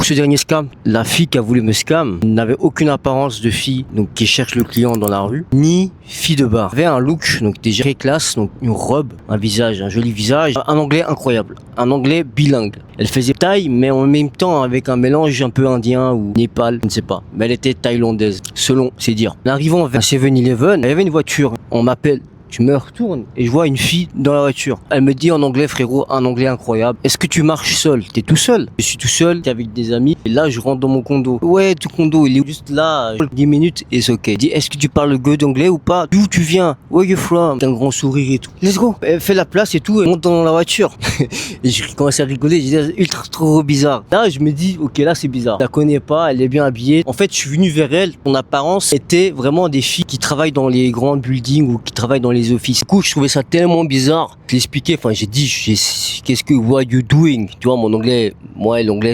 Pour ce dernier scam, la fille qui a voulu me scam n'avait aucune apparence de fille donc qui cherche le client dans la rue, ni fille de bar. Elle avait un look donc déjà très classe, donc une robe, un visage, un joli visage, un anglais incroyable, un anglais bilingue. Elle faisait taille mais en même temps avec un mélange un peu indien ou Népal, je ne sais pas. Mais elle était thaïlandaise, selon ses dires. En arrivant vers 7-Eleven, il y avait une voiture. On m'appelle. Je me retourne et je vois une fille dans la voiture. Elle me dit en anglais, frérot, un anglais incroyable. Est-ce que tu marches seul? T'es tout seul? Je suis tout seul, t'es avec des amis. Et là, je rentre dans mon condo. Ouais, ton condo, il est juste là. 10 minutes et c'est ok. Elle dit, est-ce que tu parles good anglais ou pas? D'où tu viens? Where you from? Avec un grand sourire et tout. Let's go. Elle fait la place et tout. Elle monte dans la voiture. Et je commence à rigoler. Je dis, ultra trop bizarre. Là, je me dis, ok, là, c'est bizarre. Je la connais pas. Elle est bien habillée. En fait, je suis venu vers elle. Son apparence était vraiment des filles qui travaillent dans les grands buildings ou qui travaillent dans les offices. Du coup, je trouvais ça tellement bizarre. Je l'expliquais, enfin, j'ai dit, qu'est-ce que, what you doing? Tu vois, mon anglais, moi et l'anglais,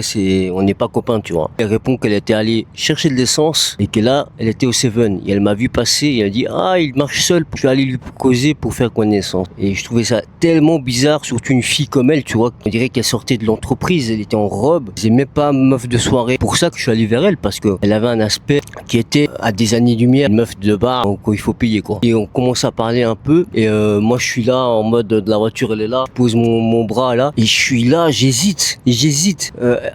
on n'est pas copains, tu vois. Elle répond qu'elle était allée chercher de l'essence et que là, elle était au Seven. Et elle m'a vu passer et elle a dit, ah, il marche seul. Je suis allé lui causer pour faire connaissance. Et je trouvais ça tellement bizarre, surtout une fille comme elle, tu vois. On dirait qu'elle sortait de l'entreprise, elle était en robe. C'est même pas meuf de soirée. Pour ça que je suis allé vers elle, parce que elle avait un aspect qui était à des années-lumière, une meuf de bar, donc il faut payer, quoi. Et on commence à parler un peu. Et moi je suis là en mode de la voiture elle est là, je pose mon bras là et je suis là, j'hésite.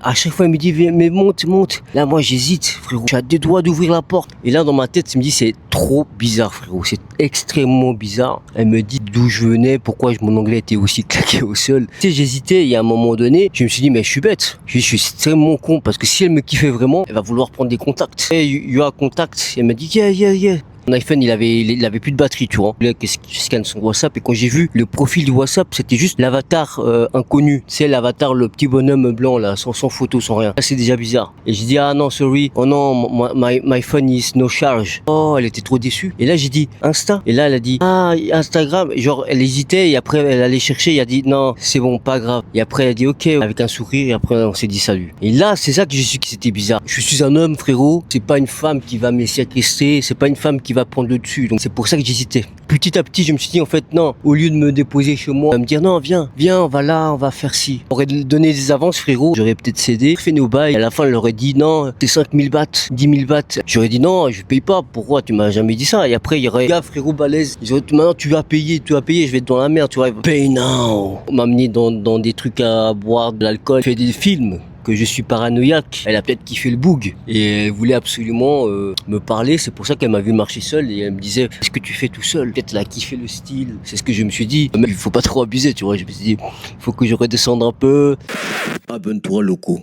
À chaque fois elle me dit mais monte. Là moi j'hésite frérot, je suis à deux doigts d'ouvrir la porte. Et là dans ma tête je me dis c'est trop bizarre frérot, c'est extrêmement bizarre. Elle me dit d'où je venais, pourquoi mon anglais était aussi claqué au sol. Tu sais j'hésitais, il y a un moment donné je me suis dit mais je suis bête, je suis extrêmement con parce que si elle me kiffait vraiment elle va vouloir prendre des contacts. Et you a contact, elle m'a dit yeah. Mon iPhone, il avait plus de batterie, tu vois. Là, qu'est-ce qu'il scanne son WhatsApp et quand j'ai vu le profil du WhatsApp, c'était juste l'avatar inconnu. C'est l'avatar, le petit bonhomme blanc là, sans photo, sans rien. Là, c'est déjà bizarre. Et j'ai dit ah non, sorry. Oh non, my phone is no charge. Oh, elle était trop déçue. Et là, j'ai dit Insta. Et là, elle a dit ah Instagram. Genre, elle hésitait et après, elle allait chercher. Elle a dit non, c'est bon, pas grave. Et après, elle a dit ok avec un sourire. Et après, on s'est dit salut. Et là, c'est ça que j'ai su que c'était bizarre. Je suis un homme, frérot. C'est pas une femme qui va me laisser séquestrer. C'est pas une femme qui va prendre le dessus. Donc c'est pour ça que j'hésitais. Petit à petit, je me suis dit en fait non, au lieu de me déposer chez moi, me dire non, viens, on va là, on va faire ci. J'aurais donné des avances frérot, j'aurais peut-être cédé, fait nos bails. À la fin, elle aurait dit non, c'est 5000 bahts, 10 000 bahts. J'aurais dit non, je paye pas. Pourquoi? Tu m'as jamais dit ça. Et après, il y aurait gars frérot balèze. Maintenant tu vas payer, je vais être dans la merde, tu vois. Pay now. On m'a amené dans des trucs à boire, de l'alcool, fait des films. Que je suis paranoïaque. Elle a peut-être kiffé le boug et elle voulait absolument me parler. C'est pour ça qu'elle m'a vu marcher seule et elle me disait est-ce que tu fais tout seul? Peut-être elle a kiffé le style. C'est ce que je me suis dit. Mais il faut pas trop abuser, tu vois. Je me suis dit il faut que je redescende un peu. Abonne-toi loco.